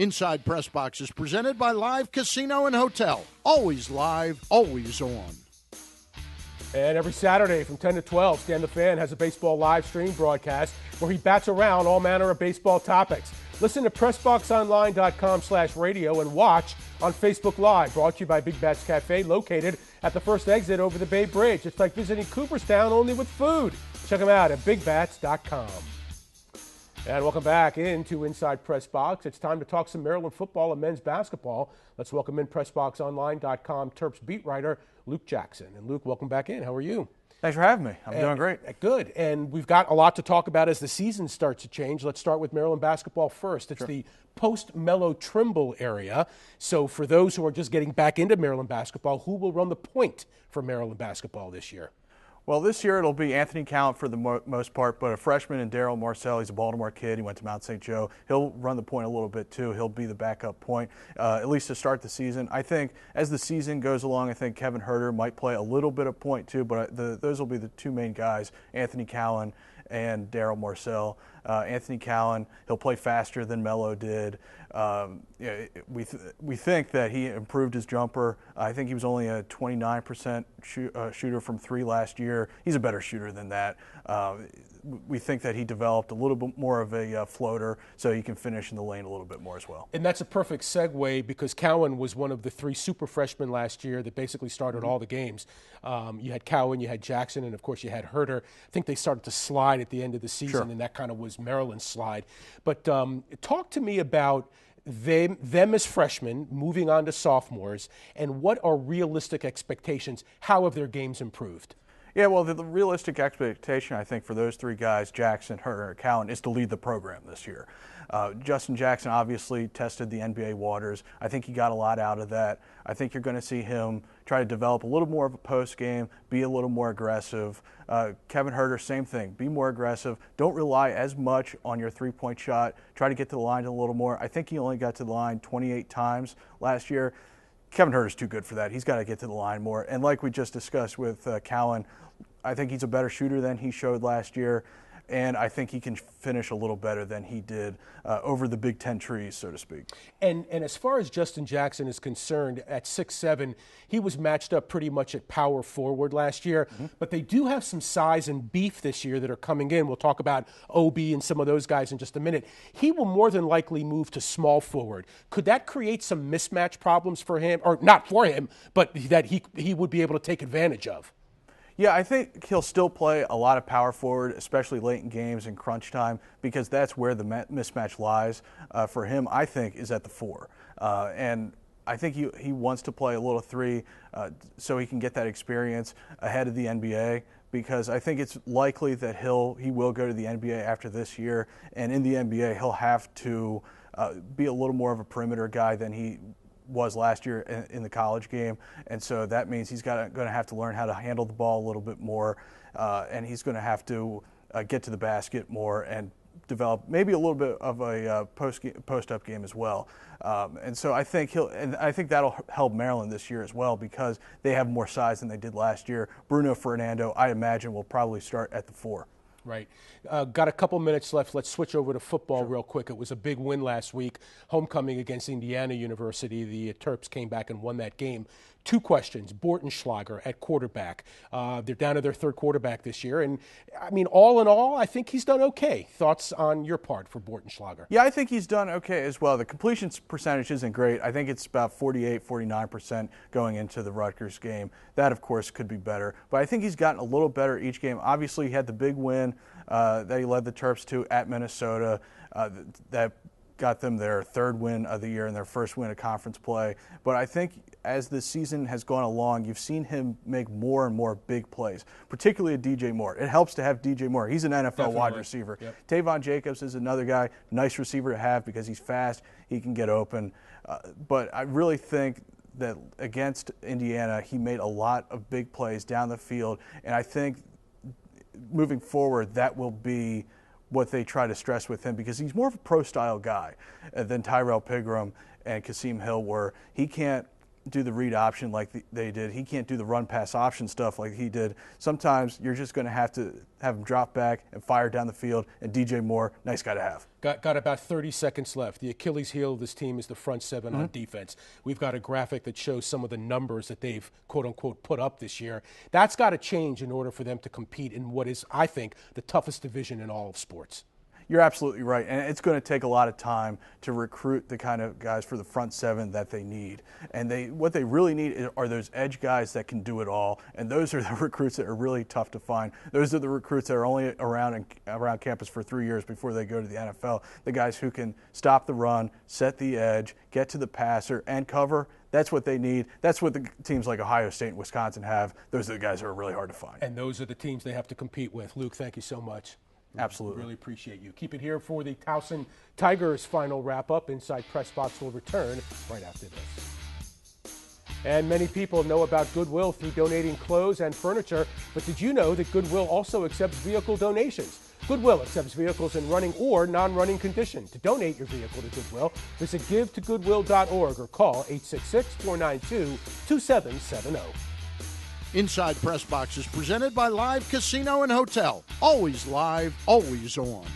Inside Press Box is presented by Live Casino and Hotel. Always live, always on. And every Saturday from 10 to 12, Stan the Fan has a baseball live stream broadcast where he bats around all manner of baseball topics. Listen to PressBoxOnline.com/radio and watch on Facebook Live, brought to you by Big Bats Cafe, located at the first exit over the Bay Bridge. It's like visiting Cooperstown, only with food. Check them out at BigBats.com. And welcome back into Inside Press Box. It's time to talk some Maryland football and men's basketball. Let's welcome in PressBoxOnline.com Terps beat writer Luke Jackson. And Luke, welcome back in. How are you? Thanks for having me. I'm doing great. Good. And we've got a lot to talk about as the season starts to change. Let's start with Maryland basketball first. It's the post-Mello Trimble area. So for those who are just getting back into Maryland basketball, who will run the point for Maryland basketball this year? Well, this year it'll be Anthony Cowan for the most part, but a freshman in Daryl Marcel. He's a Baltimore kid. He went to Mount St. Joe. He'll run the point a little bit too. He'll be the backup point, at least to start the season. I think as the season goes along, I think Kevin Herter might play a little bit of point too, but those will be the two main guys, Anthony Cowan and Daryl Marcel. Anthony Cowan, he'll play faster than Mello did. We think that he improved his jumper. I think he was only a 29% shooter from three last year. He's a better shooter than that. We think that he developed a little bit more of a floater, so he can finish in the lane a little bit more as well. And that's a perfect segue because Cowan was one of the three super freshmen last year that basically started all the games. You had Cowan, you had Jackson, and of course you had Herter. I think they started to slide at the end of the season, and that kind of was Maryland's slide. But talk to me about them as freshmen moving on to sophomores, and what are realistic expectations? How have their games improved? Yeah, well, the realistic expectation, I think, for those three guys, Jackson, Herter, and Cowan, is to lead the program this year. Justin Jackson obviously tested the NBA waters. I think he got a lot out of that. I think you're going to see him try to develop a little more of a post game, be a little more aggressive. Kevin Herter, same thing. Be more aggressive. Don't rely as much on your three-point shot. Try to get to the line a little more. I think he only got to the line 28 times last year. Kevin Herter's too good for that. He's got to get to the line more. And like we just discussed with Cowan, I think he's a better shooter than he showed last year. And I think he can finish a little better than he did over the Big Ten trees, so to speak. And as far as Justin Jackson is concerned, at 6'7", he was matched up pretty much at power forward last year. But they do have some size and beef this year that are coming in. We'll talk about Obi and some of those guys in just a minute. He will more than likely move to small forward. Could that create some mismatch problems for him? Or not for him, but that he would be able to take advantage of? Yeah, I think he'll still play a lot of power forward, especially late in games and crunch time, because that's where the mismatch lies for him, I think, is at the four. And I think he wants to play a little three so he can get that experience ahead of the NBA, because I think it's likely that he will go to the NBA after this year. And in the NBA, he'll have to be a little more of a perimeter guy than he was last year in the college game, and so that means he's going to have to learn how to handle the ball a little bit more, and he's going to have to get to the basket more and develop maybe a little bit of a post-up game as well. And so I think that'll help Maryland this year as well, because they have more size than they did last year. Bruno Fernando, I imagine, will probably start at the four. Right. Got a couple minutes left. Let's switch over to football real quick. It was a big win last week, homecoming against Indiana University. The Terps came back and won that game. Two questions. Bortenschlager at quarterback. They're down to their third quarterback this year. And, I mean, all in all, I think he's done okay. Thoughts on your part for Bortenschlager? Yeah, I think he's done okay as well. The completion percentage isn't great. I think it's about 48, 49% going into the Rutgers game. That, of course, could be better. But I think he's gotten a little better each game. Obviously, he had the big win that he led the Terps to at Minnesota. That got them their third win of the year and their first win of conference play. But I think as the season has gone along, you've seen him make more and more big plays, particularly at DJ Moore. It helps to have DJ Moore. He's an NFL wide receiver. Yep. Tavon Jacobs is another guy, nice receiver to have because he's fast, he can get open. But I really think that against Indiana, he made a lot of big plays down the field, and I think moving forward, that will be what they try to stress with him, because he's more of a pro-style guy than Tyrell Pigram and Kasim Hill were. He can't do the read option like they did. He can't do the run pass option stuff like he did. Sometimes you're just going to have him drop back and fire down the field. And DJ Moore, nice guy to have. Got about 30 seconds left. The Achilles heel of this team is the front seven on defense. We've got a graphic that shows some of the numbers that they've, quote unquote, put up this year. That's got to change in order for them to compete in what is, I think, the toughest division in all of sports. You're absolutely right, and it's going to take a lot of time to recruit the kind of guys for the front seven that they need. And what they really need are those edge guys that can do it all, and those are the recruits that are really tough to find. Those are the recruits that are only around campus for 3 years before they go to the NFL. The guys who can stop the run, set the edge, get to the passer, and cover. That's what they need. That's what the teams like Ohio State and Wisconsin have. Those are the guys that are really hard to find. And those are the teams they have to compete with. Luke, thank you so much. Absolutely. Really appreciate you. Keep it here for the Towson Tigers final wrap-up. Inside Press Box will return right after this. And many people know about Goodwill through donating clothes and furniture, but did you know that Goodwill also accepts vehicle donations? Goodwill accepts vehicles in running or non-running condition. To donate your vehicle to Goodwill, visit givetogoodwill.org or call 866-492-2770. Inside Press Box is presented by Live Casino and Hotel. Always live, always on.